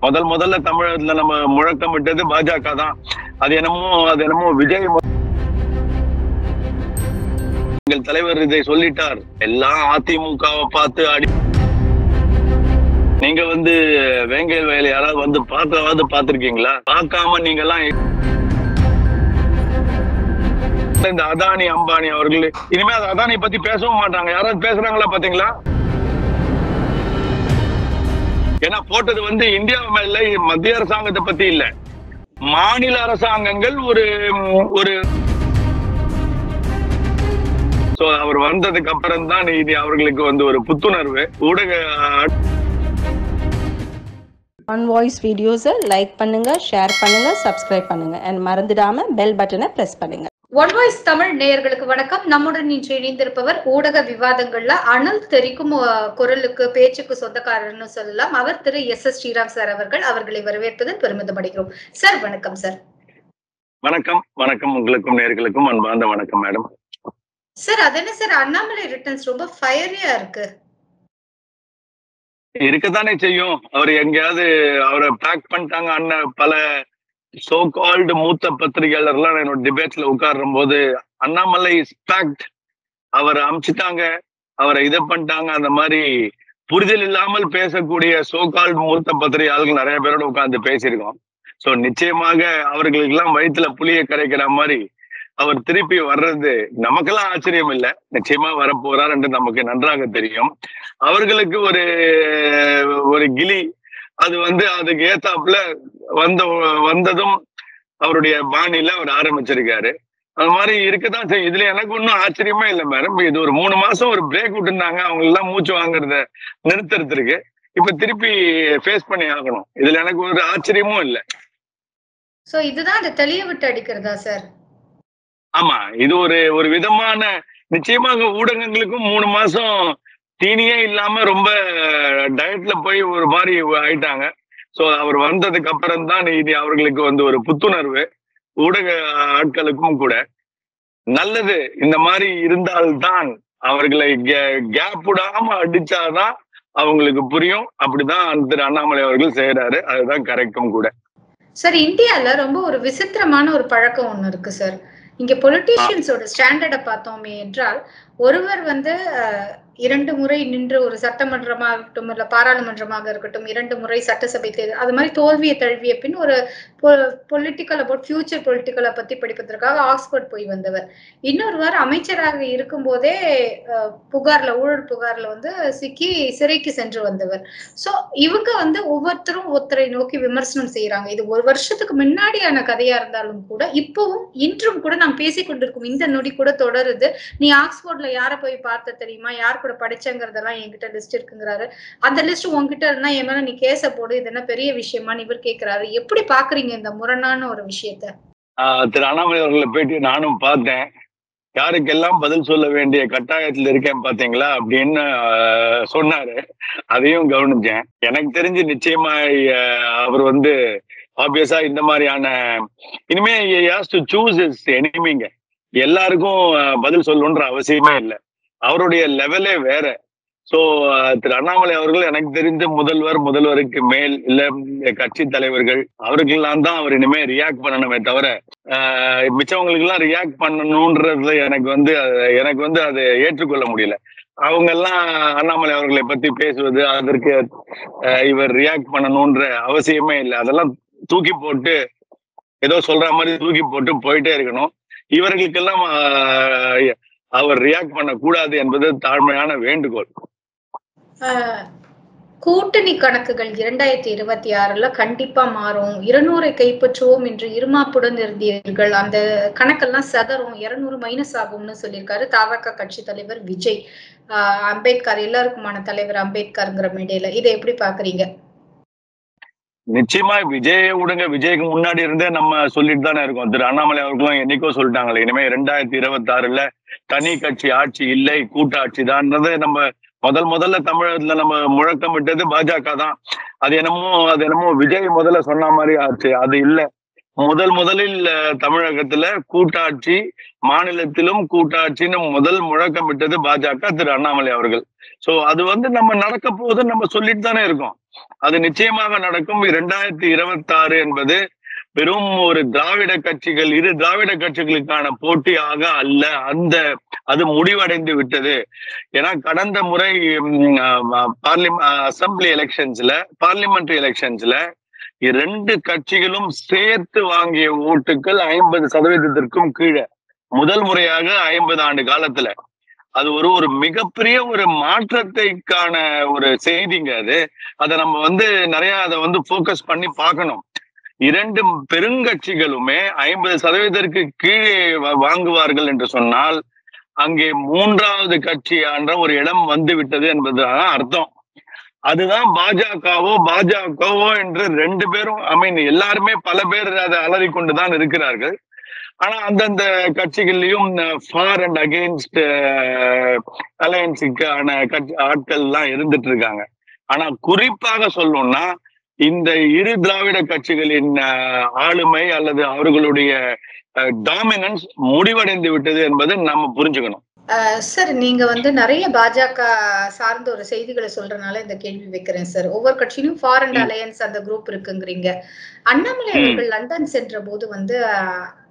முதல்ல தமிழகத்துல நம்ம முழக்கமிட்டது பாஜக தான். அது என்னமோ விஜய் எங்கள் தலைவர் இதை சொல்லிட்டார், எல்லாம் அதிமுகவை பார்த்து அடி. நீங்க வேங்கை வயல் யாராவது பார்த்திருக்கீங்களா? பார்க்காம நீங்க எல்லாம் இந்த அதானி அம்பானி அவர்கள் இனிமே அதானி பத்தி பேசவும் மாட்டாங்க. யாராவது பேசுறாங்களா பாத்தீங்களா? ஏன்னா போட்டது இந்தியா மேல மத்திய அரசாங்கத்தை பத்தி இல்ல, மாநில அரசாங்கங்கள் ஒரு அவர் வந்ததுக்கு அப்புறம் தான் இது அவர்களுக்கு ஒரு புத்துணர்வு. ஊடக ஒன் வாய்ஸ் வீடியோஸை லைக் பண்ணுங்க, ஷேர் பண்ணுங்க, சப்ஸ்கிரைப் பண்ணுங்க and மறந்துடாம பெல் பட்டனை பிரஸ் பண்ணுங்க. ஒன் வாய்ஸ் தமிழ் நேயர்களுக்கு வணக்கம். நம்முடன் இன்று இணைந்திருப்பவர் ஊடக விவாதங்கள்ல அனல் தெரிக்கும் குரலுக்கு பேச்சுக்கு சொந்தக்காரர்னு சொல்லலாம், அவர் திரு எஸ் ஸ்ரீராம் சார் அவர்கள். அவர்களை வரவேற்பதில் பெருமிதம் அடைகிறோம். சார் வணக்கம். சார் வணக்கம் உங்களுக்கும் நேயர்களுக்கும் அன்பார்ந்த வணக்கம் மேடம். சார் அது என்ன சார், அண்ணாமலை ரிட்டர்ன்ஸ் ரொம்ப ஃபயரியா இருக்கு. இருக்கத்தானே செய்யும். அவர் எங்கேயாவது அவரை பேக் பண்ணிட்டாங்க. அண்ணன் பல சோ கால்டு மூத்த பத்திரிகையாளர்லாம் என்னோட டிபேட்ல உட்காரும் போது அண்ணாமலை பேக்ட், அவரை அமிச்சிட்டாங்க, அவரை இதை பண்ணிட்டாங்க, அந்த மாதிரி புரிதல் இல்லாமல் பேசக்கூடிய சோ கால்டு மூத்த பத்திரிகையாளர்கள் நிறைய பேரோட உட்கார்ந்து பேசியிருக்கோம். சோ நிச்சயமாக அவர்களுக்கு எல்லாம் வயிற்றுல புளிய கரைக்கிற மாதிரி அவர் திருப்பி வர்றது நமக்கெல்லாம் ஆச்சரியம் இல்லை. நிச்சயமா வரப்போறார் என்று நமக்கு நன்றாக தெரியும். அவர்களுக்கு ஒரு கிளி அது அதுக்கு ஏத்தாப்புல வந்ததும் அவருடைய பாணியில அவர் ஆரம்பிச்சிருக்காரு. அது மாதிரி இருக்கதான் செய்யும். இதுல எனக்கு ஒன்றும் ஆச்சரியமே இல்லை மேடம். இது ஒரு 3 மாசம் ஒரு பிரேக் விட்டுருந்தாங்க, அவங்க எல்லாம் மூச்சு வாங்குறத நிறுத்துறதுக்கு. இப்ப திருப்பி ஃபேஸ் பண்ணி ஆகணும். இதுல எனக்கு ஒரு ஆச்சரியமும் இல்லை. சோ இதுதான் அதை தெளிய விட்டு அடிக்கிறதா சார்? ஆமா, இது ஒரு விதமான நிச்சயமாக ஊடகங்களுக்கும் 3 மாசம் தீனியே இல்லாம ரொம்ப டயட்ல போய் ஒரு மாதிரி ஆயிட்டாங்க. சோ அவர் வந்ததுக்கு அப்புறம் தான் இது அவர்களுக்கு ஒரு புத்துணர்வு. ஊடக ஆட்களுக்கும் கூட நல்லது. இந்த மாதிரி இருந்தால்தான் அவர்களை கேப் விடாம அடிச்சாதான் அவங்களுக்கு புரியும். அப்படிதான் திரு அண்ணாமலை அவர்கள் செய்யறாரு. அதுதான் கரெக்டும் கூட. சார் இந்தியால ரொம்ப ஒரு விசித்திரமான ஒரு பழக்கம் ஒண்ணு இருக்கு சார். இங்க பொலிட்டீஷியன்ஸோட ஸ்டாண்டர்டை பார்த்தோமே என்றால், ஒருவர் 2 முறை நின்று ஒரு சட்டமன்றமாக இருக்கட்டும் இல்ல பாராளுமன்றமாக இருக்கட்டும் 2 முறை சட்டசபை தேர்தல் அது மாதிரி தோல்வியை தழுவிய பின் ஒரு பொலிட்டிக்கல் அபவுட் ஃபியூச்சர் பொலிட்டிக்கலை பத்தி படிப்பதற்காக ஆக்ஸ்போர்ட் போய் வந்தவர். இன்னொருவர் அமைச்சராக இருக்கும் போதே ஊழல் புகார்ல சிக்கி சிறைக்கு சென்று வந்தவர். சோ இவங்க ஒவ்வொருத்தரும் ஒருத்தரை நோக்கி விமர்சனம் செய்யறாங்க. இது ஒரு வருஷத்துக்கு முன்னாடியான கதையா இருந்தாலும் கூட இப்பவும் இன்றும் கூட நாம் பேசிக் கொண்டிருக்கும் இந்த நொடி கூட தொடருது. நீ ஆக்ஸ்போர்ட்ல யார போய் பார்த்த தெரியுமா, யார் கூட படிச்சங்கிறதெல்லாம் என்கிட்ட லிஸ்ட் இருக்குங்கிறாரு. அந்த லிஸ்ட் உங்ககிட்ட இருந்தா என் மேல நீ கேச போடு, இது என்ன பெரிய விஷயமான்னு இவர் கேட்கிறாரு. எப்படி பாக்குறீங்க இந்த முரணான ஒரு விஷயத்த? திரு அண்ணாமலை அவர்களை போயிட்டு நானும் பார்த்தேன். யாருக்கெல்லாம் பதில் சொல்ல வேண்டிய கட்டாயத்துல இருக்கேன் பாத்தீங்களா அப்படின்னு சொன்னாரு. அதையும் கவனிச்சேன். எனக்கு தெரிஞ்சு நிச்சயமா அவர் ஆப்வியஸா இந்த மாதிரியான இனிமே சூஸ் இஸ் எனிமிங்க. எல்லாருக்கும் பதில் சொல்லணுன்ற அவசியமே இல்லை. அவருடைய லெவலே வேற. சோ திரு அண்ணாமலை அவர்கள் எனக்கு தெரிந்து முதல்வருக்கு மேல் இல்ல கட்சி தலைவர்கள் அவர்களெல்லாம் தான் அவர் இனிமே ரியாக்ட் பண்ணணுமே தவிர மிச்சவங்களுக்கு எல்லாம் ரியாக்ட் பண்ணணும்ன்றது எனக்கு அதை ஏற்றுக்கொள்ள முடியல. அவங்க எல்லாம் அண்ணாமலை அவர்களை பத்தி பேசுவது அதற்கு இவர் ரியாக்ட் பண்ணணும்ன்ற அவசியமே இல்லை. அதெல்லாம் தூக்கி போட்டு ஏதோ சொல்ற மாதிரி தூக்கி போட்டு போயிட்டே இருக்கணும். இவர்களுக்கெல்லாம் அவர் ரியாக்ட் பண்ண கூடாது என்பது தாழ்மையான வேண்டுகோள். கூட்டணி கணக்குகள் 2026 கண்டிப்பா மாறும். 200 கைப்பற்றுவோம் என்று இருமாப்புடன் இருந்தீர்கள், அந்த கணக்கெல்லாம் சதறும், 200 மைனஸ் ஆகும்னு சொல்லியிருக்காரு தவக கட்சி தலைவர் விஜய். அம்பேத்கர் எல்லாருக்குமான தலைவர் அம்பேத்கர்ங்கிற மேடையில இதை எப்படி பாக்குறீங்க? நிச்சயமா விஜய்க்கு முன்னாடி இருந்தே நம்ம சொல்லிட்டு தானே இருக்கோம். திரு அண்ணாமலை அவர்களும் என்னைக்கோ சொல்லிட்டாங்களே, இனிமே 2026 தனி கட்சி ஆட்சி இல்லை, கூட்டாட்சி தான். நம்ம முதல்ல தமிழகத்துல நம்ம முழக்கமிட்டது பாஜக தான். அது என்னமோ விஜய் முதல்ல சொன்ன மாதிரி ஆச்சு. அது இல்லை. முதலில் தமிழகத்துல கூட்டாட்சி, மாநிலத்திலும் கூட்டாட்சின்னு முதல் முழக்கமிட்டது பாஜக, திரு அண்ணாமலை அவர்கள். சோ அது நம்ம நடக்க போகுதுன்னு நம்ம சொல்லிட்டு தானே இருக்கோம். அது நிச்சயமாக நடக்கும். 2026 என்பது வெறும் ஒரு திராவிட கட்சிகள், இரு திராவிட கட்சிகளுக்கான போட்டியாக அல்ல. அது முடிவடைந்து விட்டது. ஏன்னா கடந்த முறை அசம்பிளி எலெக்ஷன்ஸ்ல, பார்லிமெண்டரி எலெக்ஷன்ஸ்ல 2 கட்சிகளும் சேர்த்து வாங்கிய ஓட்டுகள் 50%க்கும் கீழே. முதல் முறையாக 50 ஆண்டு காலத்துல அது ஒரு மிகப்பெரிய ஒரு மாற்றத்தைக்கான ஒரு செய்திங்க அது. அதை நம்ம நிறைய அதை போக்கஸ் பண்ணி பார்க்கணும். 2 பெருங்கட்சிகளுமே 50%ற்கு கீழே வாங்குவார்கள் என்று சொன்னால் அங்கே 3வது கட்சியான ஒரு இடம் வந்து விட்டது என்பதுதான் அர்த்தம். அதுதான் பாஜகவோ என்று 2 பேரும் எல்லாருமே பல பேர் அதை அலறி கொண்டுதான் இருக்கிறார்கள். ஆனா அந்தந்த கட்சிகள்லயும் ஃபார் அண்ட் அகெயின்ஸ்ட் அலையன்ஸுக்கான ஆட்கள் எல்லாம் இருந்துட்டு இருக்காங்க. ஆனா குறிப்பாக சொல்லணும்னா இந்த இரு திராவிட கட்சிகளின் ஆளுமை அல்லது அவர்களுடைய டாமினன்ஸ் முடிவடைந்து விட்டது என்பதை நம்ம புரிஞ்சுக்கணும். சார், நீங்க நிறைய பாஜக சார்ந்த ஒரு செய்திகளை சொல்றதுனால இந்த கேள்வி வைக்கிறேன் சார். ஒவ்வொரு கட்சியிலும் ஃபார் அண்ட் அலையன்ஸ் அந்த குரூப் இருக்குங்கிறீங்க. அண்ணாமலை அவர்கள் லண்டன் சென்ற போது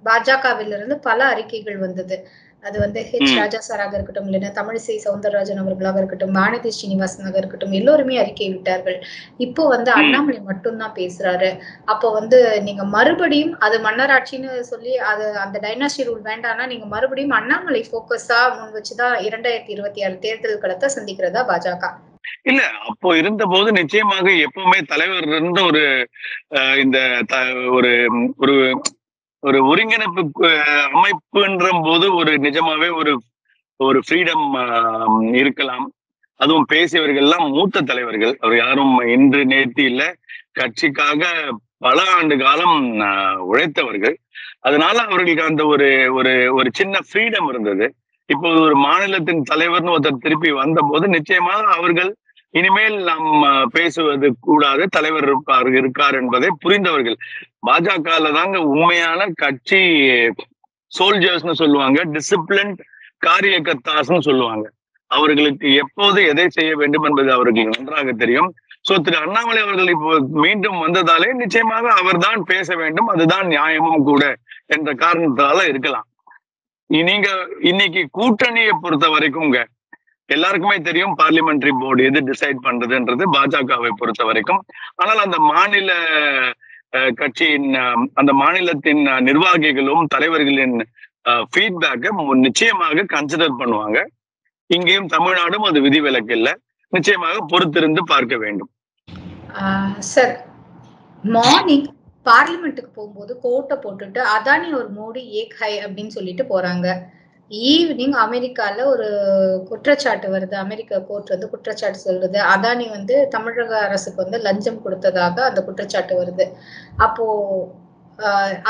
பாஜகவிலிருந்து பல அறிக்கைகள் வந்தது. அது ஹெச் ராஜா சாராக இருக்கட்டும், இல்லைன்னா தமிழிசை சவுந்தரராஜன் அவர்களாக இருக்கட்டும், வானதி ஸ்ரீனிவாசனாக இருக்கட்டும், எல்லோருமே அறிக்கை விட்டார்கள். இப்போ அண்ணாமலை மட்டும்தான் பேசுறாரு. அப்போ நீங்க மறுபடியும் அது மன்னராட்சின்னு சொல்லி அந்த டைனாஸ்டி ரூல் வேண்டாம்னா நீங்க மறுபடியும் அண்ணாமலை போக்கஸா முன் வச்சுதான் 2026 தேர்தல் களத்தை சந்திக்கிறதா பாஜக? இல்ல, அப்போ இருந்த போது நிச்சயமாக எப்பவுமே தலைவர் இருந்த இந்த ஒரு ஒரு ஒருங்கிணைப்பு அமைப்புன்ற போது நிஜமாவே ஒரு ஃப்ரீடம் இருக்கலாம். அதுவும் பேசியவர்கள் எல்லாம் மூத்த தலைவர்கள். அவர் யாரும் இன்று நேற்று இல்ல, கட்சிக்காக பல ஆண்டு காலம் உழைத்தவர்கள். அதனால அவர்களுக்கு அந்த ஒரு சின்ன ஃப்ரீடம் இருந்தது. இப்போ ஒரு மாநிலத்தின் தலைவர்னு ஒருத்தர் திருப்பி வந்த போது நிச்சயமாக அவர்கள் இனிமேல் நாம் பேசுவது கூடாது, தலைவர் இருக்கார் என்பதை புரிந்தவர்கள். பாஜகல தாங்க உண்மையான கட்சி சோல்ஜர்ஸ்னு சொல்லுவாங்க, டிசிப்ளின் காரியகர்த்தாஸ்னு சொல்லுவாங்க. அவர்களுக்கு எப்போது எதை செய்ய வேண்டும் என்பது அவர்களுக்கு நன்றாக தெரியும். சோ திரு அண்ணாமலை அவர்கள் இப்போ மீண்டும் வந்ததாலே நிச்சயமாக அவர்தான் பேச வேண்டும், அதுதான் நியாயமும் கூட என்ற காரணத்தால இருக்கலாம். நீங்க இன்னைக்கு கூட்டணியை பொறுத்த வரைக்கும்ங்க எல்லாருக்குமே தெரியும் பார்லிமெண்டரி போர்டு எது டிசைட் பண்றதுன்றது பாஜகவை பொறுத்த வரைக்கும். ஆனால் அந்த மாநில கட்சியின் அந்த மாநிலத்தின் நிர்வாகிகளும் தலைவர்களின் ஃபீட்பேக்கை நிச்சயமாக கன்சிடர் பண்ணுவாங்க. இங்கேயும் தமிழ்நாடும் அது விதிவிலக்கு இல்லை, நிச்சயமாக பொறுத்திருந்து பார்க்க வேண்டும். சார், மார்னிங் பார்லிமெண்ட்டுக்கு போகும்போது கோட்டை போட்டுட்டு அதானி ஒரு மோடி ஏக் ஹை அப்படின்னு சொல்லிட்டு போறாங்க. ஈவினிங் அமெரிக்கால ஒரு குற்றச்சாட்டு வருது. அமெரிக்கா கோர்ட் குற்றச்சாட்டு சொல்லுது, அதானி தமிழக அரசுக்கு லஞ்சம் கொடுத்ததாக அந்த குற்றச்சாட்டு வருது. அப்போ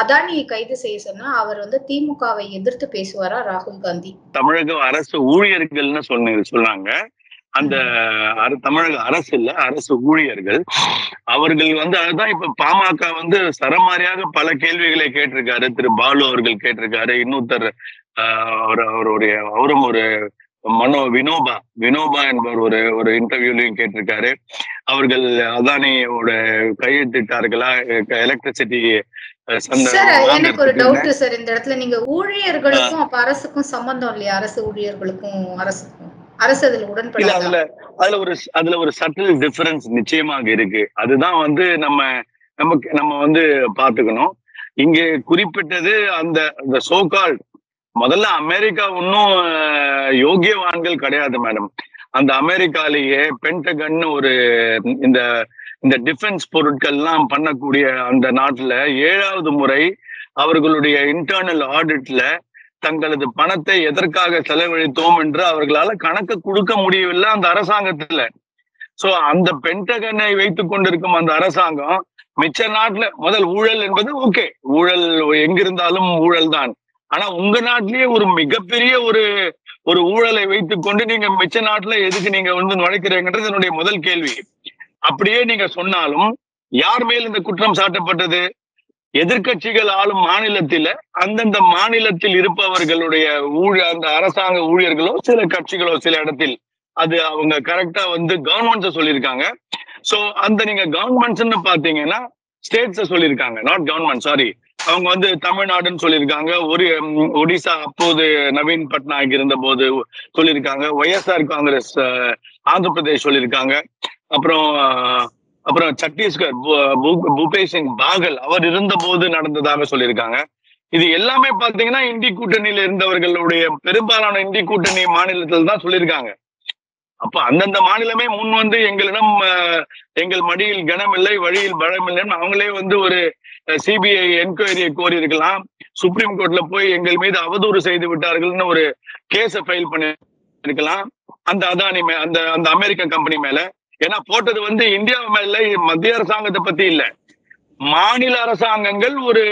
அதானியை கைது செய்ய சொன்னா அவர் திமுகவை எதிர்த்து பேசுவாரா ராகுல் காந்தி? தமிழக அரசு ஊழியர்கள்னு சொன்னாங்க. அந்த தமிழக அரசு இல்ல, அரசு ஊழியர்கள். அவர்கள் அதுதான் இப்ப பாமக சரமாரியாக பல கேள்விகளை கேட்டிருக்காரு. திரு பாலு அவர்கள் கேட்டிருக்காரு, இன்னொருத்தர் அவரும் ஒரு வினோபா என்பவர் ஒரு இன்டர்வியூலையும் கேட்டிருக்காரு. அவர்கள் அதானியோட கையெழுத்திட்டார்களா எலக்ட்ரிசிட்டி? எனக்கு ஒரு டவுட் சார், இந்த இடத்துல நீங்க ஊழியர்களுக்கும் அப்ப அரசுக்கும் சம்பந்தம் இல்லையா? அரசு ஊழியர்களுக்கும் அரசுக்கும் அரசு அதுல உடன்படல. அதுல ஒரு சட்டில் டிஃபரன்ஸ் நிச்சயமாக இருக்கு. அதுதான் நம்ம பாத்துக்கணும். இங்க குறிப்பிட்டது அந்த சோகால் முதல்ல அமெரிக்கா இன்னும் யோகியவான்கள் கிடையாது மேடம். அந்த அமெரிக்காலேயே பென்டகன் இந்த டிஃபென்ஸ் பொருட்கள் எல்லாம் பண்ணக்கூடிய அந்த நாட்டுல 7வது முறை அவர்களுடைய இன்டர்னல் ஆடிட்ல தங்களது பணத்தை எதற்காக செலவழித்தோம் என்று அவர்களால கணக்கு கொடுக்க முடியவில்லை அந்த அரசாங்கத்துல. சோ அந்த பென்டகனை வைத்துக் கொண்டிருக்கும் அந்த அரசாங்கம் மிச்ச நாட்டுல முதல் ஊழல் என்பது ஓகே, ஊழல் எங்கிருந்தாலும் ஊழல் தான். ஆனா உங்க நாட்டிலேயே ஒரு மிகப்பெரிய ஒரு ஊழலை வைத்துக் கொண்டு நீங்க மிச்ச நாட்டுல எதுக்கு நீங்க நுழைக்கிறீங்கன்றது என்னுடைய முதல் கேள்வி. அப்படியே நீங்க சொன்னாலும் யார் மேல் இந்த குற்றம் சாட்டப்பட்டது? எதிர்க்கட்சிகள் ஆளும் மாநிலத்தில அந்தந்த மாநிலத்தில் இருப்பவர்களுடைய அந்த அரசாங்க ஊழியர்களோ சில கட்சிகளோ சில இடத்தில் அது அவங்க கரெக்டா வந்து கவர்மெண்ட்ஸ் சொல்லியிருக்காங்க. சோ அந்த நீங்க கவர்மெண்ட்ஸ்ன்னு பாத்தீங்கன்னா ஸ்டேட்ஸ் சொல்லியிருக்காங்க, நாட் கவர்மெண்ட், சாரி. அவங்க வந்து தமிழ்நாடுன்னு சொல்லியிருக்காங்க, ஒரு ஒடிசா அப்போது நவீன் பட்நாயக் இருந்த போது சொல்லியிருக்காங்க, ஒய்எஸ்ஆர் காங்கிரஸ் ஆந்திர பிரதேஷ் சொல்லியிருக்காங்க, அப்புறம் சத்தீஸ்கர் பூபேஷ் சிங் பாகல் அவர் இருந்த போது நடந்ததாக சொல்லியிருக்காங்க. இது எல்லாமே பாத்தீங்கன்னா இந்தி கூட்டணியில இருந்தவர்களுடைய பெரும்பாலான இந்தி கூட்டணி மாநிலத்தில் தான் சொல்லியிருக்காங்க. அப்ப அந்தந்த மாநிலமே முன் வந்து எங்களிடம் எங்கள் மடியில் கனம் இல்லை வழியில் பலம் இல்லைன்னு அவங்களே வந்து ஒரு சிபிஐ என்கொயரியை கோரி இருக்கலாம். சுப்ரீம் கோர்ட்ல போய் எங்கள் மீது அவதூறு செய்து விட்டார்கள்னு ஒரு கேஸ ஃபைல் பண்ணி இருக்கலாம் அந்த அதானி அந்த அந்த அமெரிக்க கம்பெனி மேல. ஏன்னா போட்டது வந்து இந்தியா மேல மத்திய அரசாங்கத்தை பத்தி இல்ல, மாநில அரசாங்கங்கள் ஒரு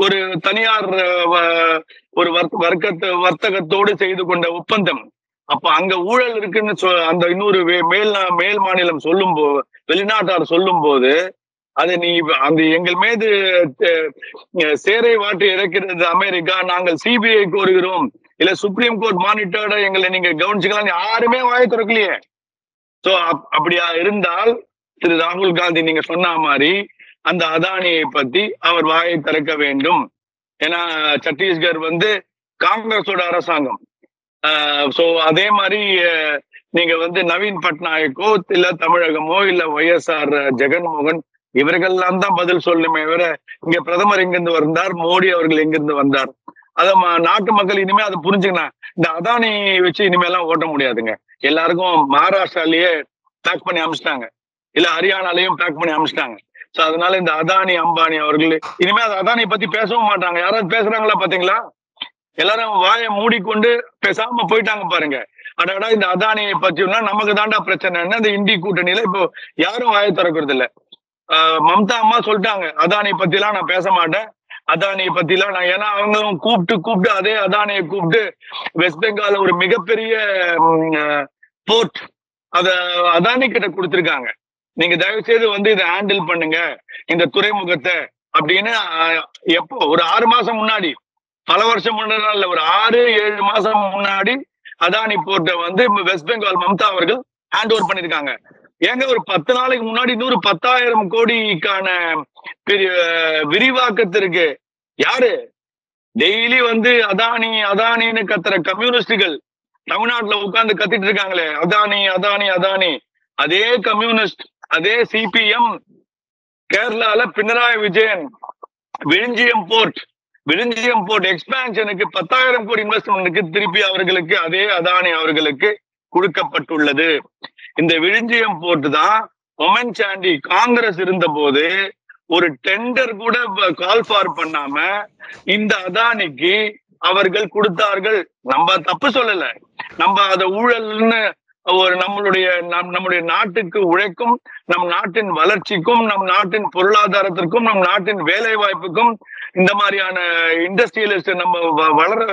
ஒரு தனியார் ஒரு வர்த்தகத்தோடு செய்து கொண்ட ஒப்பந்தம். அப்ப அங்க ஊழல் இருக்குன்னு அந்த இன்னொரு மேல் மாநிலம் சொல்லும் போது, வெளிநாட்டார் சொல்லும் போது அதை நீ அந்த எங்கள் மீது சேரை வாட்டி இறக்கிறது அமெரிக்கா, நாங்கள் சிபிஐ கோருகிறோம், இல்ல சுப்ரீம் கோர்ட் மானிட்டர்ட எங்களை நீங்க கவனிச்சுக்கலாம், யாருமே வாயை திறக்கலையே. சோ அப்படியா இருந்தால் திரு ராகுல் காந்தி நீங்க சொன்ன மாதிரி அந்த அதானியை பத்தி அவர் வாயை திறக்க வேண்டும். ஏன்னா சத்தீஸ்கர் வந்து காங்கிரஸோட அரசாங்கம். சோ அதே மாதிரி நீங்க வந்து நவீன் பட்நாயக்கோ இல்ல தமிழகமோ இல்ல ஒய்எஸ்ஆர் ஜெகன்மோகன் இவர்கள்லாம் தான் பதில் சொல்லணுமே தவிர இங்க பிரதமர் எங்கிருந்து வந்தார், மோடி அவர்கள் எங்கிருந்து வந்தார், அத நாட்டு மக்கள் இனிமே அதை புரிஞ்சுக்கணும். இந்த அதானி வச்சு இனிமேலாம் ஓட்ட முடியாதுங்க. எல்லாருக்கும் மகாராஷ்டிராலேயே பேக் பண்ணி அமிச்சிட்டாங்க, இல்ல ஹரியானாலையும் பேக் பண்ணி அமிச்சிட்டாங்க. சோ அதனால இந்த அதானி அம்பானி அவர்கள் இனிமே அதானி பத்தி பேசவும் மாட்டாங்க. யாராவது பேசுறாங்களா பாத்தீங்களா? எல்லாரும் வாயை மூடிக்கொண்டு பேசாம போயிட்டாங்க பாருங்க. அடாடா இந்த அதானியை பத்தினா நமக்கு தாண்டா பிரச்சனைன்னு அந்த இந்தி கூட்டணியில இப்போ யாரும் வாயை திறக்கிறது இல்ல. மம்தா அம்மா சொல்லிட்டாங்க, அதானி பத்தி எல்லாம் நான் பேச மாட்டேன், அதானியை பத்தி எல்லாம் நான், ஏன்னா அவங்களும் கூப்பிட்டு அதே அதானியை கூப்பிட்டு வெஸ்ட் பெங்கால ஒரு மிகப்பெரிய போர்ட் அத அதானி கிட்ட கொடுத்திருக்காங்க. நீங்க தயவு செய்து வந்து இதை ஹேண்டில் பண்ணுங்க இந்த துறைமுகத்தை அப்படின்னு. எப்போ ஒரு 6 மாசம் முன்னாடி, பல வருஷம் முன்னாடி இல்ல, ஒரு 6-7 மாசம் முன்னாடி அதானி போர்ட்டை வந்து வெஸ்ட் பெங்கால் மம்தா அவர்கள் ஹேண்ட் ஓவர் பண்ணிருக்காங்க. ஏங்க ஒரு 10 நாளைக்கு முன்னாடி 10,000 கோடிக்கான பெரிய விரிவாக்கத்திற்கு யாரு டெய்லி வந்து அதானி அதானின்னு கத்துற கம்யூனிஸ்டுகள் தமிழ்நாட்டுல உட்கார்ந்து கத்திட்டு இருக்காங்களே, அதானி அதானி அதானி. அதே கம்யூனிஸ்ட், அதே சிபிஎம் கேரளால பினராயி விஜயன் விழுஞ்சியம் போர்ட் எக்ஸ்பான்ஷனுக்கு 10,000 கோடி இன்வெஸ்ட்மெண்ட்டுக்கு திருப்பி அவர்களுக்கு அதே அதானி அவர்களுக்கு கொடுக்கப்பட்டுள்ளது. இந்த விழுஞ்சியம் போர்ட் தான் ஒமன் சாண்டி காங்கிரஸ் இருந்த போது ஒரு டெண்டர் கூட கால் ஃபார் பண்ணாம இந்த அதானிக்கு அவர்கள் கொடுத்தார்கள். நம்ம தப்பு சொல்லல, நம்ம அத ஊழல்னு ஒரு நம்முடைய நாட்டுக்கு உழைக்கும், நம் நாட்டின் வளர்ச்சிக்கும், நம் நாட்டின் பொருளாதாரத்திற்கும், நம் நாட்டின் வேலை வாய்ப்புக்கும் இந்த மாதிரியான இண்டஸ்ட்ரியலிஸ்ட் நம்ம வளர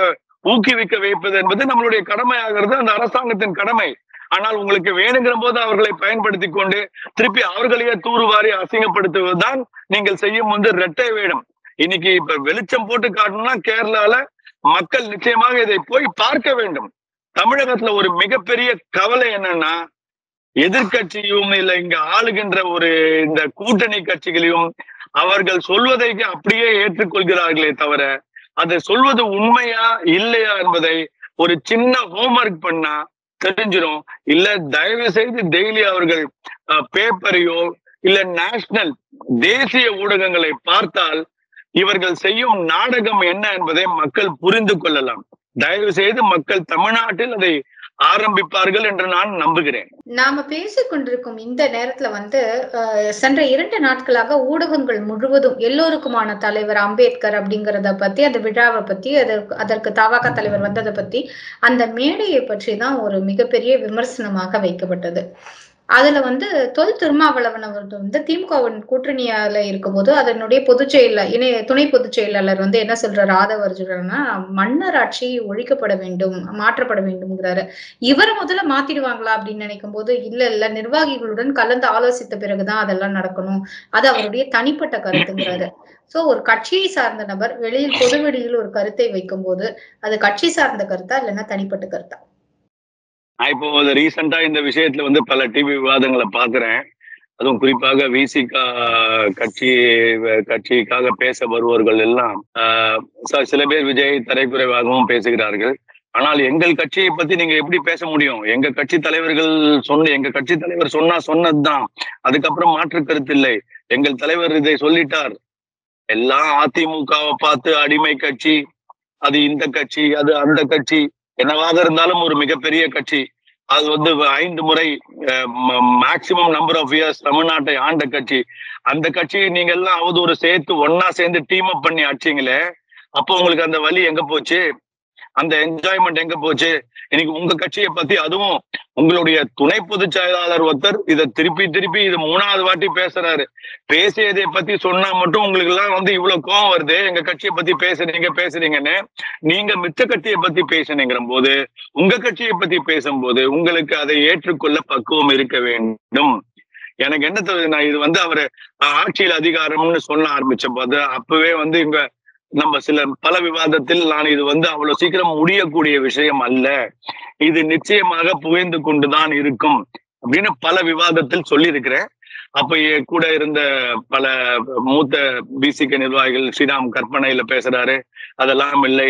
ஊக்குவிக்க வைப்பது என்பது நம்மளுடைய கடமையாகிறது, அந்த அரசாங்கத்தின் கடமை. ஆனால் உங்களுக்கு வேணுங்கிற போது அவர்களை பயன்படுத்தி கொண்டு திருப்பி அவர்களையே தூர்வாரி அசிங்கப்படுத்துவதுதான் நீங்கள் செய்யும் வந்து இரட்டை வேடம். இன்னைக்கு இப்ப வெளிச்சம் போட்டு காட்டணும்னா கேரளால மக்கள் நிச்சயமாக இதை போய் பார்க்க வேண்டும். தமிழகத்துல ஒரு மிகப்பெரிய கவலை என்னன்னா, எதிர்கட்சியும் இல்ல இங்க ஆளுகின்ற ஒரு இந்த கூட்டணி கட்சிகளையும் அவர்கள் சொல்வதை அப்படியே ஏற்றுக்கொள்கிறார்களே தவிர அதை சொல்வது உண்மையா இல்லையா என்பதை ஒரு சின்ன ஹோம்ஒர்க் பண்ணா தெரிஞ்சிடும். இல்ல தயவு செய்து டெய்லி அவர்கள் பேப்பரையோ இல்ல நேஷனல் தேசிய ஊடகங்களை பார்த்தால் இவர்கள் செய்யும் நாடகம் என்ன என்பதை மக்கள் புரிந்து கொள்ளலாம். தயவு செய்து மக்கள் தமிழ்நாட்டில் அதை ஆரம்பிப்பார்கள் என்று நான் நம்புகிறேன். நாம பேசிக் கொண்டிருக்கும் இந்த நேரத்துல வந்து சென்ற 2 நாட்களாக ஊடகங்கள் முழுவதும் எல்லோருக்குமான தலைவர் அம்பேத்கர் அப்படிங்கறத பத்தி, அந்த விழாவை பத்தி, அதற்கு தவாக தலைவர் வந்ததை பத்தி, அந்த மேடையை பற்றி தான் ஒரு மிகப்பெரிய விமர்சனமாக வைக்கப்பட்டது. அதுல வந்து தொல் திருமாவளவன் அவர் வந்து திமுகவின் கூட்டணியால இருக்கும்போது அதனுடைய துணை பொதுச் செயலாளர் வந்து என்ன சொல்றாரு ஆதவ அர்ஜுனன்னா, மன்னர் ஆட்சி ஒழிக்கப்பட வேண்டும், மாற்றப்பட வேண்டும்ங்கிறாரு. இவர முதல்ல மாத்திடுவாங்களா அப்படின்னு நினைக்கும் போது, இல்ல நிர்வாகிகளுடன் கலந்து ஆலோசித்த பிறகுதான் அதெல்லாம் நடக்கணும். அது அவருடைய தனிப்பட்ட கருத்துங்கிறாரு. சோ ஒரு கட்சியை சார்ந்த நபர் வெளியில் பொதுவெளியில் ஒரு கருத்தை வைக்கும்போது அது கட்சி சார்ந்த கருத்தா இல்லைன்னா தனிப்பட்ட கருத்தா? நான் இப்போ ரீசெண்டா இந்த விஷயத்துல வந்து பல டிவி விவாதங்களை பாக்குறேன். அதுவும் குறிப்பாக விசிகா கட்சிக்காக பேச வருவர்கள் எல்லாம் சில பேர் விஜய் தரைக்குறைவாகவும் பேசுகிறார்கள். ஆனால் எங்கள் கட்சியை பத்தி நீங்க எப்படி பேச முடியும்? எங்க கட்சி தலைவர் சொன்னதுதான், அதுக்கப்புறம் மாற்று கருத்து இல்லை. எங்கள் தலைவர் இதை சொல்லிட்டார். எல்லாம் அதிமுகவை பார்த்து அடிமை கட்சி, அது இந்த கட்சி, அது அந்த கட்சி, என்னவாக இருந்தாலும் ஒரு மிகப்பெரிய கட்சி. அது வந்து 5 முறை மேக்சிமம் நம்பர் ஆஃப் இயர்ஸ் தமிழ்நாட்டை ஆண்ட கட்சி. அந்த கட்சியை நீங்க எல்லாம் அவதூறு சேர்த்து ஒன்னா சேர்ந்து டீம் அப் பண்ணி அடிச்சீங்களே, அப்போ உங்களுக்கு அந்த வலி எங்க போச்சு? அந்த என்ஜாய்மெண்ட் எங்க போச்சு? இன்னைக்கு உங்க கட்சியை பத்தி, அதுவும் உங்களுடைய துணை பொதுச் செயலாளர் ஒருத்தர் இதை திருப்பி இது 3வது வாட்டி பேசுறாரு. பேசியதை பத்தி சொன்னா மட்டும் உங்களுக்கு எல்லாம் வந்து இவ்வளவு கோவம் வருது. எங்க கட்சியை பத்தி பேசுறீங்கன்னு. நீங்க மிச்ச கட்சியை பத்தி பேசுனீங்கிற போது, உங்க கட்சியை பத்தி பேசும்போது உங்களுக்கு அதை ஏற்றுக்கொள்ள பக்குவம் இருக்க வேண்டும். எனக்கு என்ன தெரியுதுன்னா, இது வந்து அவரு ஆட்சியில் அதிகாரம்னு சொல்ல ஆரம்பிச்ச போது அப்பவே வந்து இங்க நம்ம பல விவாதத்தில் நான் இது வந்து அவ்வளவு சீக்கிரம் முடியக்கூடிய விஷயம் அல்ல, இது நிச்சயமாக புகைந்து கொண்டுதான் இருக்கும் அப்படின்னு பல விவாதத்தில் சொல்லி இருக்கிறேன். அப்ப கூட இருந்த பல மூத்த பிசிக நிர்வாகிகள் ஸ்ரீராம் கற்பனையில பேசுறாரு, அதெல்லாம் இல்லை,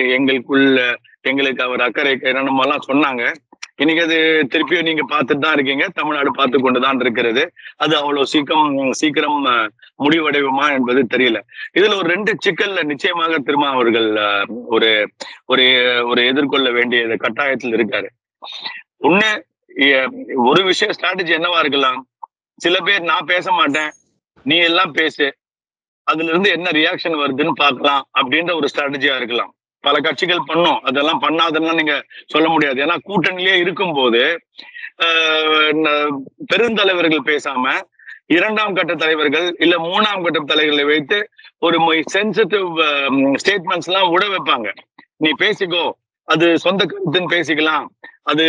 எங்களுக்கு அவர் அக்கறை என்னென்னமெல்லாம் சொன்னாங்க. இன்னைக்கு அது திருப்பியும் நீங்க பார்த்துட்டு தான் இருக்கீங்க, தமிழ்நாடு பார்த்து கொண்டுதான் இருக்கிறது. அது அவ்வளவு சீக்கிரம் முடிவடைவுமா என்பது தெரியல. இதுல ஒரு 2 சிக்கல்ல நிச்சயமாக திருமாவர்கள் ஒரு எதிர்கொள்ள வேண்டிய கட்டாயத்தில் இருக்காரு. ஒண்ணு, ஒரு விஷயம் ஸ்ட்ராட்டஜி என்னவா இருக்கலாம், சில பேர் நான் பேச மாட்டேன், நீ எல்லாம் பேசு, அதுல இருந்து என்ன ரியாக்ஷன் வருதுன்னு பார்க்கலாம் அப்படின்ற ஒரு ஸ்ட்ராட்டஜியா இருக்கலாம். பல கட்சிகள் பண்ணும், அதெல்லாம் பண்ணாதுன்னா நீங்க சொல்ல முடியாது. ஏன்னா கூட்டணியிலே இருக்கும்போது பெருந்தலைவர்கள் பேசாம 2ஆம் கட்ட தலைவர்கள் இல்ல 3ஆம் கட்ட தலைவர்களை வைத்து ஒரு சென்சிட்டிவ் ஸ்டேட்மெண்ட்ஸ் எல்லாம் விட வைப்பாங்க. நீ பேசிக்கோ, அது சொந்த கருத்துன்னு பேசிக்கலாம், அது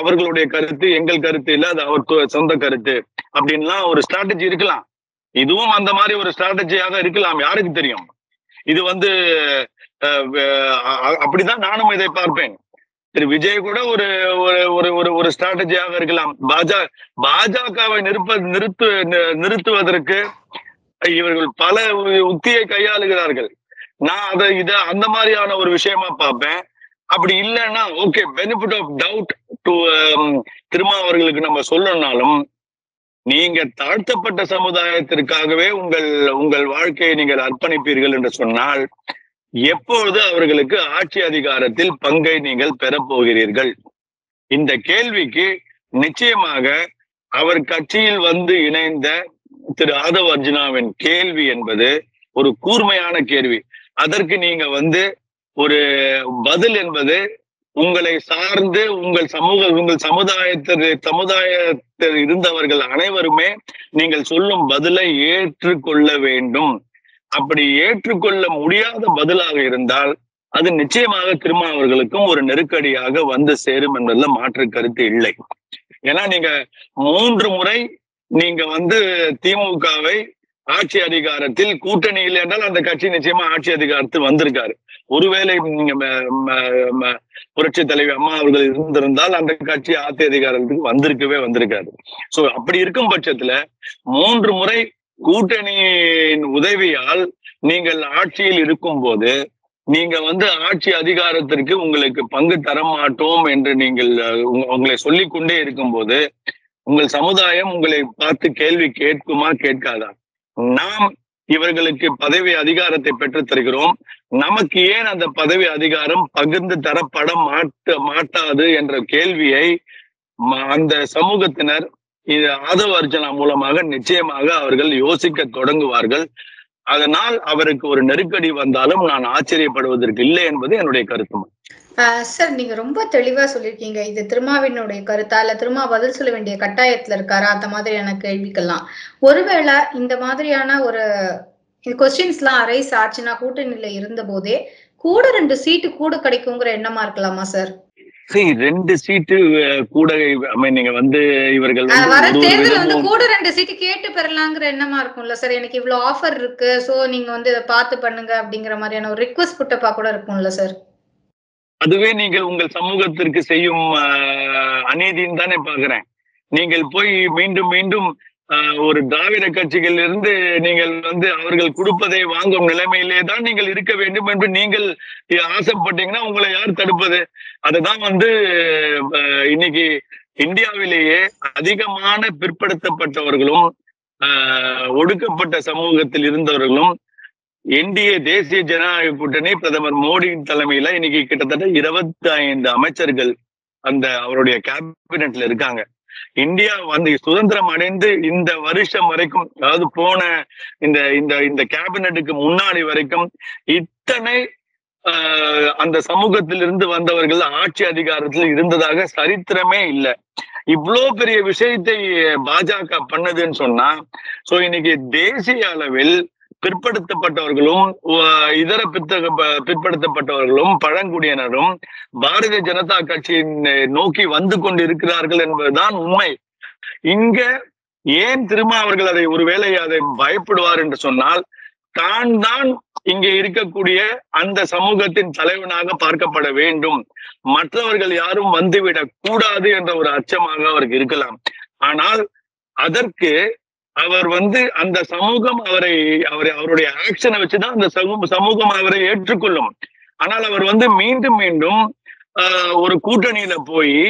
அவர்களுடைய கருத்து, எங்கள் கருத்து இல்ல, அது அவர் சொந்த கருத்து அப்படின்லாம் ஒரு ஸ்ட்ராட்டஜி இருக்கலாம். இதுவும் அந்த மாதிரி ஒரு ஸ்ட்ராட்டஜியாக இருக்கலாம், யாருக்கு தெரியும். இது வந்து அப்படிதான் நானும் இதை பார்ப்பேன். திரு விஜய் கூட ஒரு ஸ்ட்ராட்டஜியாக இருக்கலாம். பாஜகவை நிறுத்துவதற்கு இவர்கள் பல உத்தியை கையாளுகிறார்கள். நான் அந்த மாதிரியான ஒரு விஷயமா பார்ப்பேன். அப்படி இல்லைன்னா okay, benefit of doubt to திருமாவர்களுக்கு நம்ம சொல்லணும்னாலும், நீங்க தாழ்த்தப்பட்ட சமுதாயத்திற்காகவே உங்கள் வாழ்க்கையை நீங்கள் அர்ப்பணிப்பீர்கள் என்று சொன்னால், எப்பொழுது அவர்களுக்கு ஆட்சி அதிகாரத்தில் பங்கை நீங்கள் பெறப்போகிறீர்கள்? இந்த கேள்விக்கு நிச்சயமாக அவர் கட்சியில் வந்து இணைந்த திரு ஆதவ அர்ஜுனாவின் கேள்வி என்பது ஒரு கூர்மையான கேள்வி. அதற்கு நீங்க வந்து ஒரு பதில் என்பது உங்களை சார்ந்து உங்கள் சமுதாயத்தில் இருந்தவர்கள் அனைவருமே நீங்கள் சொல்லும் பதிலை ஏற்றுக்கொள்ள வேண்டும். அப்படி ஏற்றுக்கொள்ள முடியாத பதிலாக இருந்தால் அது நிச்சயமாக திருமாவர்களுக்கும் ஒரு நெருக்கடியாக வந்து சேரும் என்பதுல மாற்று கருத்து இல்லை. ஏன்னா நீங்க 3 முறை நீங்க வந்து திமுகவை ஆட்சி அதிகாரத்தில் கூட்டணியில் என்றால் அந்த கட்சி நிச்சயமா ஆட்சி அதிகாரத்தில் வந்திருக்காரு. ஒருவேளை நீங்க புரட்சி தலைவி அம்மா அவர்கள் இருந்திருந்தால் அந்த கட்சி ஆட்சி அதிகாரத்துக்கு வந்திருக்காது. சோ அப்படி இருக்கும் பட்சத்துல 3 முறை கூட்டணியின் உதவியால் நீங்கள் ஆட்சியில் இருக்கும் போது நீங்க வந்து ஆட்சி அதிகாரத்திற்கு உங்களுக்கு பங்கு தர மாட்டோம் என்று நீங்கள் உங்களை சொல்லிக் கொண்டே இருக்கும் போது உங்கள் சமுதாயம் உங்களை பார்த்து கேள்வி கேட்குமா, கேட்காதா? நாம் இவர்களுக்கு பதவி அதிகாரத்தை பெற்றுத் தருகிறோம், நமக்கு ஏன் அந்த பதவி அதிகாரம் பகிர்ந்து தரப்பட மாட்டாது என்ற கேள்வியை அந்த சமூகத்தினர் இது ஆதவ அர்ஜுனா மூலமாக நிச்சயமாக அவர்கள் யோசிக்க தொடங்குவார்கள். அதனால் அவருக்கு ஒரு நெருக்கடி வந்தாலும் நான் ஆச்சரியப்படுவதற்கு இல்லை என்பது என்னுடைய கருத்து. சார் நீங்க ரொம்ப தெளிவா சொல்லியிருக்கீங்க. இது திருமாவினுடைய கருத்தா? இல்ல திருமா பதில் சொல்ல வேண்டிய கட்டாயத்துல இருக்காரா? அந்த மாதிரியான கேள்விக்கெல்லாம். ஒருவேள இந்த மாதிரியான ஒரு கொஸ்டின்ஸ்லாம் அரைஸ் ஆச்சுன்னா கூட்டணியில இருந்தபோதே, கூட 2 சீட்டு கூட கிடைக்குங்கிற எண்ணமா இருக்கலாமா சார்? சரி 2 சீட்டு கூட நீங்க வந்து இவர்கள் வந்து வர ஒரு தேர்தல்ல வந்து விதமும் கூட 2 சீட்டு கேட்டு பெறலாங்கிற எண்ணமா இருக்கும்ல சார். எனக்கு இவ்ளோ ஆஃபர் இருக்கு. சோ நீங்க வந்து இத பார்த்து பண்ணுங்க அப்படிங்கிற மாரியான ஒரு ரிக்வெஸ்ட் புட்டப்பா கூட இருக்கும்ல சார். அதுவே நீங்கள் உங்கள் சமூகத்திற்கு செய்யும் அநீதின்னு தானே பார்க்கிறேன். நீங்கள் போய் மீண்டும் மீண்டும் ஒரு திராவிட கட்சிகள் இருந்து நீங்கள் வந்து அவர்கள் கொடுப்பதை வாங்கும் நிலைமையிலே தான் நீங்கள் இருக்க வேண்டும் என்று நீங்கள் ஆசைப்பட்டீங்கன்னா உங்களை யார் தடுப்பது? அதுதான் வந்து இன்னைக்கு இந்தியாவிலேயே அதிகமான பிற்படுத்தப்பட்டவர்களும் ஒடுக்கப்பட்ட சமூகத்தில் இருந்தவர்களும் என்டிஏ தேசிய ஜனநாயக கூட்டணி பிரதமர் மோடியின் தலைமையில இன்னைக்கு கிட்டத்தட்ட 25 அமைச்சர்கள் அந்த அவருடைய கேபினெட்ல இருக்காங்க. இந்தியா வந்து சுதந்திரம் அடைந்து இந்த வருஷம் வரைக்கும், அதாவது போன இந்த இந்த இந்த கேபினெட்டுக்கு முன்னாடி வரைக்கும் இத்தனை அந்த சமூகத்திலிருந்து வந்தவர்கள் ஆட்சி அதிகாரத்தில் இருந்ததாக சரித்திரமே இல்லை. இவ்வளோ பெரிய விஷயத்தை பாஜக பண்ணதுன்னு சொன்னா, சோ இன்னைக்கு தேசிய அளவில் பிற்படுத்தப்பட்டவர்களும் இதர பிற்படுத்தப்பட்டவர்களும் பழங்குடியினரும் பாரதிய ஜனதா கட்சியின் நோக்கி வந்து கொண்டிருக்கிறார்கள் என்பதுதான் உண்மை. இங்க ஏன் திரும்ப அவர்கள் அதை ஒருவேளை அதை பயப்படுவார் என்று சொன்னால், தான் இங்கே இருக்கக்கூடிய அந்த சமூகத்தின் தலைவனாக பார்க்கப்பட வேண்டும், மற்றவர்கள் யாரும் வந்துவிடக் கூடாது என்ற ஒரு அச்சமாக அவருக்கு இருக்கலாம். ஆனால் அதற்கு அவர் வந்து அந்த சமூகம் அவருடைய ஆக்ஷனை வச்சுதான் அந்த சமூகம் அவரை ஏற்றுக்கொள்ளும். ஆனால் அவர் வந்து மீண்டும் மீண்டும் ஒரு கூட்டணியில போய்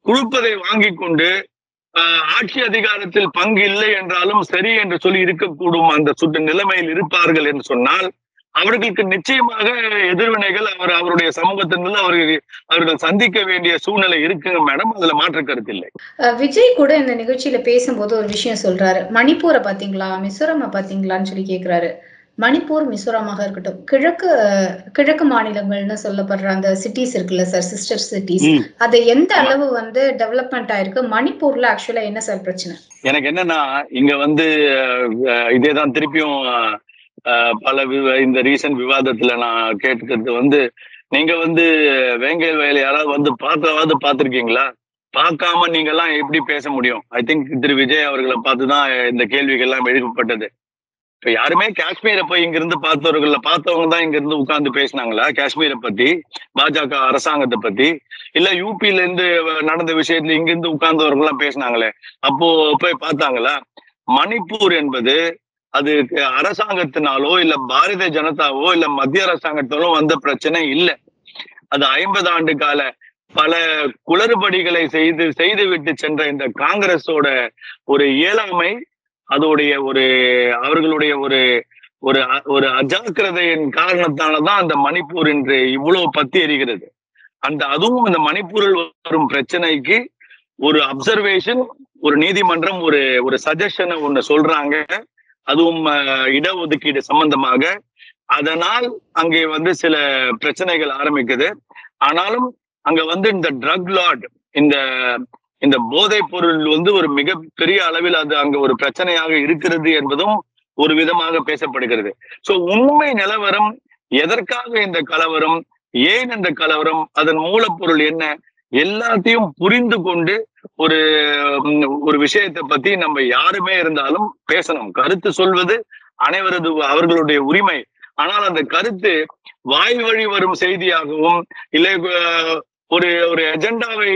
கொடுப்பதை வாங்கி கொண்டு ஆட்சி அதிகாரத்தில் பங்கு இல்லை என்றாலும் சரி என்று சொல்லி இருக்கக்கூடும் அந்த நிலைமையில் இருப்பார்கள் என்று சொன்னால், அவர்களுக்கு நிச்சயமாக எதிர்வினைகள் அவருடைய சமூகத்திலிருந்து அவர்கள் சந்திக்க வேண்டிய சூழ்நிலை இருக்குங்க மேடம். அதுல மாற்று கருத்து இல்லை. விஜய் கூட இந்த நிகழ்ச்சியில பேசும்போது ஒரு விஷயம் சொல்றாரு. மணிப்பூரை பாத்தீங்களா, மிசோரம பாத்தீங்களான்னு சொல்லி கேக்குறாரு. மணிப்பூர், மிசோரமாக இருக்கட்டும், கிழக்கு மாநிலங்கள்னு சொல்லப்படுற அந்த சிட்டிஸ் இருக்குல்ல சார், சிஸ்டர் சிட்டிஸ், அது எந்த அளவு வந்து டெவலப்மெண்ட் ஆயிருக்கு? மணிப்பூர்ல ஆக்சுவலா என்ன சார் பிரச்சனை? எனக்கு என்னன்னா, இங்க வந்து இதேதான் திருப்பியும் பல இந்த ரீசன்ட் விவாதத்துல நான் கேட்டுக்கிறது வந்து, நீங்க வந்து வேங்கை வயல் யாராவது வந்து பார்த்திருக்கீங்களா? பார்க்காம நீங்க எல்லாம் எப்படி பேச முடியும்? ஐ திங்க் திரு விஜய் அவர்களை பார்த்துதான் இந்த கேள்விகள் எல்லாம் எழுப்பப்பட்டது. இப்ப யாருமே காஷ்மீரை போய் இங்க இருந்து பார்த்தவங்க தான் இங்க இருந்து உட்கார்ந்து பேசினாங்களா காஷ்மீரை பத்தி, பாஜக அரசாங்கத்தை பத்தி? இல்ல யூபியில இருந்து நடந்த விஷயத்துல இங்க இருந்து உட்கார்ந்தவர்கள் எல்லாம் பேசினாங்களே, அப்போ போய் பார்த்தாங்களா? மணிப்பூர் என்பது அது அரசாங்கத்தினாலோ இல்ல பாரதிய ஜனதாவோ இல்ல மத்திய அரசாங்கத்தாலோ வந்த பிரச்சனை இல்லை. அது 50 ஆண்டு கால பல குளறுபடிகளை செய்து விட்டு சென்ற இந்த காங்கிரஸோட ஒரு இயலாமை, அதோடைய அவர்களுடைய ஒரு அஜாக்கிரதையின் காரணத்தாலதான் அந்த மணிப்பூர் இன்று இவ்வளவு பத்தி எரிகிறது. அதுவும் இந்த மணிப்பூரில் வரும் பிரச்சனைக்கு ஒரு அப்சர்வேஷன், ஒரு நீதிமன்றம் ஒரு சஜஷனை ஒண்ணு சொல்றாங்க, அதுவும் இடஒதுக்கீடு சம்பந்தமாக. அதனால் அங்கே வந்து சில பிரச்சனைகள் ஆரம்பிக்குது. ஆனாலும் அங்க வந்து இந்த ட்ரக் லார்ட், இந்த போதைப் பொருள் வந்து ஒரு மிகப்பெரிய அளவில் அது அங்க ஒரு பிரச்சனையாக இருக்கிறது என்பதும் ஒரு விதமாக பேசப்படுகிறது. சோ உண்மை நிலவரம், எதற்காக இந்த கலவரம், ஏன் இந்த கலவரம், அதன் மூலப்பொருள் என்ன, எல்லாத்தையும் புரிந்து கொண்டு ஒரு விஷயத்தை பத்தி நம்ம யாருமே இருந்தாலும் பேசணும். கருத்து சொல்வது அவர்களுடைய உரிமை. ஆனால் அந்த கருத்து வாய் வழி வரும் செய்தியாகவும் இல்லை ஒரு எஜெண்டாவை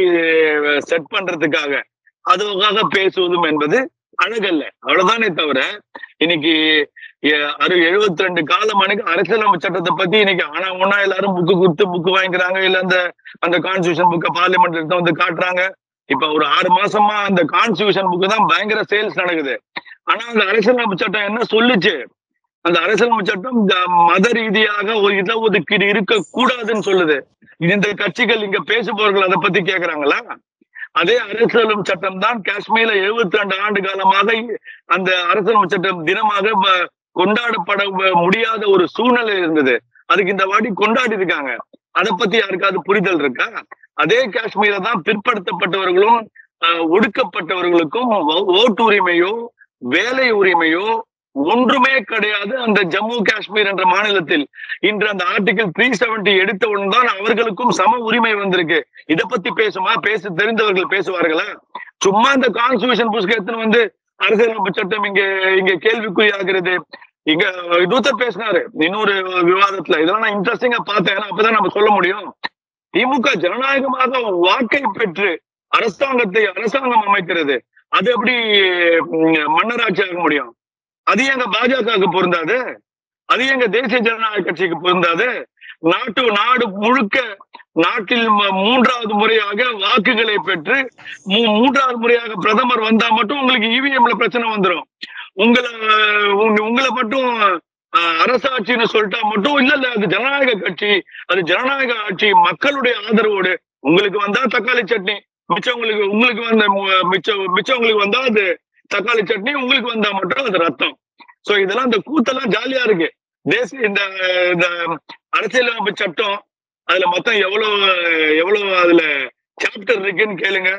செட் பண்றதுக்காக அதுக்காக பேசுவதும் என்பது அழகல்ல. அவ்வளவுதானே தவிர இன்னைக்கு 72 காலமானுக்கு அரசியலமைப்பு சட்டத்தை பத்தி இன்னைக்கு ஆனா ஒன்னா எல்லாரும் புக்கு வாங்கிக்கிறாங்க. இல்ல அந்த கான்ஸ்டியூஷன் புக்கை பார்லிமெண்ட் வந்து காட்டுறாங்க. இப்ப ஒரு 6 மாசமா அந்த கான்ஸ்டியூஷன் புக்கு தான் பயங்கர சேல்ஸ் நடக்குது. ஆனா அந்த அரசியலமைப்பு சட்டம் என்ன சொல்லுச்சு? அந்த அரசியலமைப்பு சட்டம் மத ரீதியாக ஒரு இடஒதுக்கீடு இருக்க கூடாதுன்னு சொல்லுது. இந்த கட்சிகள் இங்க பேசுபவர்கள் அதை பத்தி கேக்குறாங்களா? அதே அரசியலமைப்பு சட்டம் தான் காஷ்மீர்ல 72 ஆண்டு காலமாக அந்த அரசியலமைப்பு சட்டம் தினமாக கொண்டாடப்பட முடியாத ஒரு சூழ்நிலை இருந்தது. அதுக்கு இந்த வாட்டி கொண்டாடி இருக்காங்க. அதை பத்தி யாருக்காவது புரிதல் இருக்கா? அதே காஷ்மீரை தான் பிற்படுத்தப்பட்டவர்களும் ஒடுக்கப்பட்டவர்களுக்கும் ஓட்டு உரிமையோ வேலை உரிமையோ ஒன்றுமே கிடையாது. அந்த ஜம்மு காஷ்மீர் என்ற மாநிலத்தில் இன்று அந்த ஆர்டிகல் 370 எடுத்தவுடன் தான் அவர்களுக்கும் சம உரிமை வந்திருக்கு. இதை பத்தி பேச தெரிந்தவர்கள் பேசுவார்களா? சும்மா இந்த கான்ஸ்டிடியூஷன் புஸ்தகத்தின் வந்து அரசியலமைப்பு சட்டம் இங்க கேள்விக்குறியாகிறது. இங்க தூத்தர் பேசினாரு இன்னொரு விவாதத்துல, இதெல்லாம் நான் இன்ட்ரெஸ்டிங்கா பார்த்தேன். அப்பதான் நம்ம சொல்ல முடியும், திமுக ஜனநாயகமாக வாக்கை பெற்று அரசாங்கம் அமைக்கிறது, அது எப்படி மன்னராட்சி ஆக முடியும்? அது எங்க பாஜகவுக்கு பொருந்தாது, அது எங்க தேசிய ஜனநாயக கட்சிக்கு பொருந்தாது. நாடு முழுக்க நாட்டில் 3வது முறையாக வாக்குகளை பெற்று 3வது முறையாக பிரதமர் வந்தா மட்டும் உங்களுக்கு இவிஎம்ல பிரச்சனை வந்துடும். உங்களை மட்டும் அரசாட்சின்னு சொல்லிட்டா மட்டும் இல்ல, அது ஜனநாயக கட்சி, அது ஜனநாயக ஆட்சி, மக்களுடைய ஆதரவோடு. உங்களுக்கு வந்தா தக்காளி சட்னி, உங்களுக்கு வந்தா அது தக்காளி சட்னி, உங்களுக்கு வந்தா மட்டும் அது ரத்தம். சோ இதெல்லாம் இந்த கூத்தெல்லாம் ஜாலியா இருக்கு. இந்த அரசியலமைப்பு சட்டம் அதுல மொத்தம் எவ்வளவு அதுல சாப்டர் இருக்குன்னு கேளுங்க,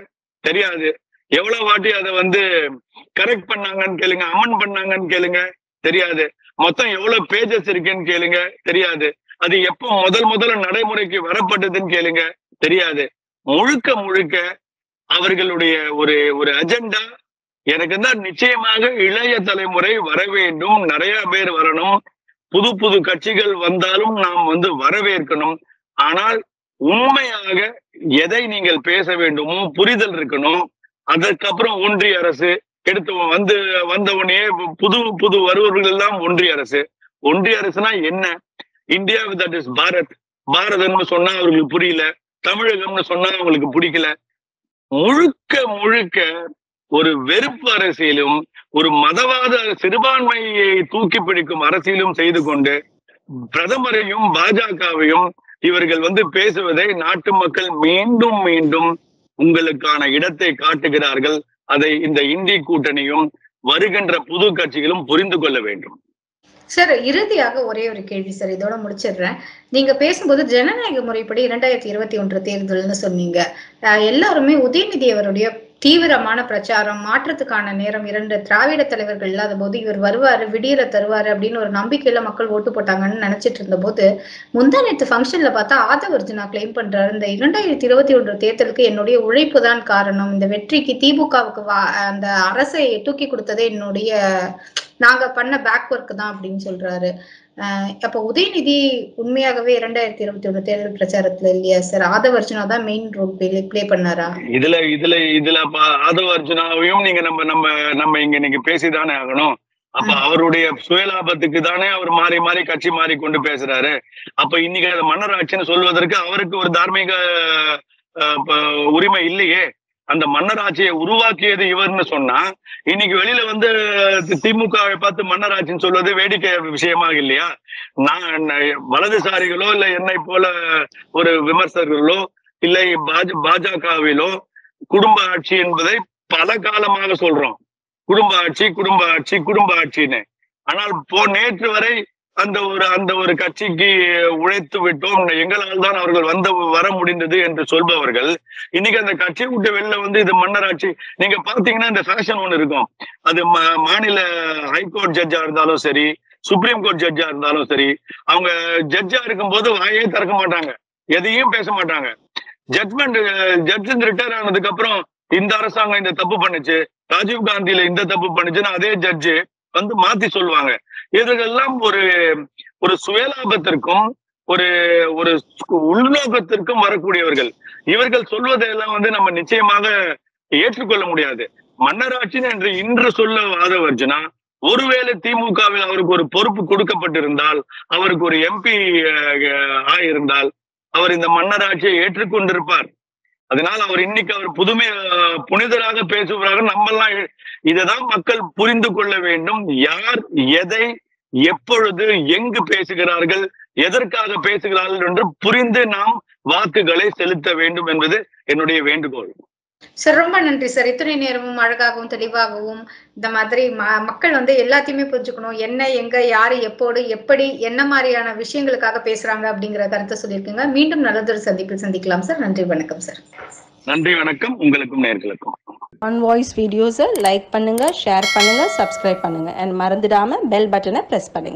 தெரியாது. எவ்வளவு வாட்டி அதை வந்து கரெக்ட் பண்ணாங்கன்னு கேளுங்க, அமெண்ட் பண்ணாங்கன்னு கேளுங்க, தெரியாது. மொத்தம் எவ்வளவு பேஜஸ் இருக்குன்னு கேளுங்க, தெரியாது. அது எப்போ முதல்ல நடைமுறைக்கு வரப்பட்டதுன்னு கேளுங்க, தெரியாது. முழுக்க அவர்களுடைய ஒரு அஜெண்டா, எனக்கு தான் நிச்சயமாக இளைய தலைமுறை வர வேண்டும், நிறைய பேர் வரணும், புது கட்சிகள் வந்தாலும் நாம் வந்து வரவேற்கணும். ஆனால் உண்மையாக எதை நீங்கள் பேச வேண்டுமோ புரிதல் இருக்கணும். அதற்கப்புறம் ஒன்றிய அரசு எடுத்து வந்தவனே புது வருவர்கள் எல்லாம் ஒன்றிய அரசுனா என்ன? இந்தியா தட் இஸ் பாரதம்னு சொன்னா அவர்களுக்கு புரியல, தமிழகம்னு சொன்னா அவங்களுக்கு பிடிக்கல. முழுக்க ஒரு வெறுப்பு அரசியலும் ஒரு மதவாத சிறுபான்மையை தூக்கி பிடிக்கும் அரசியலும் செய்து கொண்டு பிரதமரையும் பாஜகவையும் இவர்கள் வந்து பேசுவதை நாட்டு மக்கள் மீண்டும் உங்களுக்கான இடத்தை காட்டுகிறார்கள். அதை இந்த இந்தி கூட்டணியும் வருகின்ற புது கட்சிகளும் புரிந்து கொள்ள வேண்டும். சார், இறுதியாக ஒரே ஒரு கேள்வி சார், இதோட முடிச்சிடுறேன். நீங்க பேசும்போது ஜனநாயக முறைப்படி 2021 தேர்தல்னு சொன்னீங்க. எல்லாருமே உதயநிதி அவருடைய தீவிரமான பிரச்சாரம், மாற்றத்துக்கான நேரம், 2 திராவிட தலைவர்கள் இல்லாத போது இவர் வருவாரு, விடியல தருவாரு அப்படின்னு ஒரு நம்பிக்கையில மக்கள் ஓட்டு போட்டாங்கன்னு நினைச்சிட்டு இருந்த போது, முந்தா நேத்து ஃபங்க்ஷன்ல பார்த்தா ஆதவர்ஜுனா கிளைம் பண்றாரு, இந்த 2021 தேர்தலுக்கு என்னுடைய உழைப்பு தான் காரணம், இந்த வெற்றிக்கு திமுகவுக்கு அந்த அரசை தூக்கி கொடுத்ததே நாங்க பண்ண பேக் ஒர்க் தான் அப்படின்னு சொல்றாரு. அப்ப உதயநிதி உண்மையாகவே 2021 தேர்தல் பிரச்சாரத்துல இல்லையா சார்? ஆதவர்ஜுனா தான் மெயின் ரோல் பிளே பண்ணாரா? இதுல ஆதவர்ஜுனாவையும் நீங்க நம்ம இங்க நீங்க பேசிதானே ஆகணும். அப்ப அவருடைய சுயலாபத்துக்கு தானே அவர் மாறி கட்சி மாறி கொண்டு பேசுறாரு. அப்ப இன்னைக்கு அதை மன்னராட்சின்னு சொல்வதற்கு அவருக்கு ஒரு தார்மீக உரிமை இல்லையே. அந்த மன்னராட்சியை உருவாக்கியது இவர்னு சொன்னா இன்னைக்கு வெளியில வந்து திமுகவை பார்த்து மன்னராட்சின்னு சொல்வது வேடிக்கை விஷயமாக இல்லையா? நான் வலதுசாரிகளோ இல்ல என்னை போல ஒரு விமர்சகர்களோ இல்லை பாஜகவிலோ குடும்ப ஆட்சி என்பதை பல காலமாக சொல்றோம். குடும்ப ஆட்சின்னு. ஆனால் நேற்று வரை அந்த ஒரு கட்சிக்கு உழைத்து விட்டோம், எங்களால் தான் அவர்கள் வர முடிந்தது என்று சொல்பவர்கள் இன்னைக்கு அந்த கட்சியை விட்டு வெளில வந்து இது மன்னராட்சி. நீங்க பாத்தீங்கன்னா இந்த ஃபேஷன் ஒண்ணு இருக்கும். அது மாநில ஹைகோர்ட் ஜட்ஜா இருந்தாலும் சரி, சுப்ரீம் கோர்ட் ஜட்ஜா இருந்தாலும் சரி, அவங்க ஜட்ஜா இருக்கும் போது வாயே திறக்க மாட்டாங்க, எதையும் பேச மாட்டாங்க. ஜட்ஜ் ரிட்டையர் ஆனதுக்கு அப்புறம் இந்த அரசாங்கம் இந்த தப்பு பண்ணுச்சு, ராஜீவ் காந்தியில இந்த தப்பு பண்ணுச்சுன்னு அதே ஜட்ஜு வந்து மாத்தி சொல்லுவாங்க. இதெல்லாம் ஒரு சுயலாபத்திற்கும் ஒரு உள்நோக்கத்திற்கும் வரக்கூடியவர்கள். இவர்கள் சொல்வதையெல்லாம் வந்து நம்ம நிச்சயமாக ஏற்றுக்கொள்ள முடியாது. மன்னராட்சின்னு என்று இன்று சொல்ல ஆதவர்ஜுனா, ஒருவேளை திமுகவில் அவருக்கு ஒரு பொறுப்பு கொடுக்கப்பட்டிருந்தால், அவருக்கு ஒரு எம்பி ஆயிருந்தால் அவர் இந்த மன்னராட்சியை ஏற்றுக்கொண்டிருப்பார். அதனால் அவர் இன்னைக்கு அவர் புனிதராக பேசுவதாக நம்மெல்லாம் இதைதான் மக்கள் புரிந்து கொள்ள வேண்டும். யார் எதை எப்பொழுது எங்கு பேசுகிறார்கள், எதற்காக பேசுகிறார்கள் என்று புரிந்து நாம் வாக்குகளை செலுத்த வேண்டும் என்பது என்னுடைய வேண்டுகோள். சார் ரொம்ப நன்றி சார். இத்தனை நேரமும் அழகாகவும் தெளிவாகவும் இந்த மாதிரி மக்கள் வந்து எல்லாத்தையுமே புரிஞ்சுக்கணும். என்ன, எங்க, யாரு, எப்போடு, எப்படி, என்ன மாதிரியான விஷயங்களுக்காக பேசுறாங்க அப்படிங்கிற கருத்தை சொல்லியிருக்கீங்க. மீண்டும் நல்லதொரு சந்திப்பில் சந்திக்கலாம் சார். நன்றி, வணக்கம் சார். நன்றி, வணக்கம். உங்களுக்கும் நேர்களுக்கும். ஆன் வாய்ஸ் வீடியோஸை லைக் பண்ணுங்க, ஷேர் பண்ணுங்க, சப்ஸ்கிரைப் பண்ணுங்க அண்ட் மறந்துடாம பெல் பட்டனை பிரஸ் பண்ணுங்க.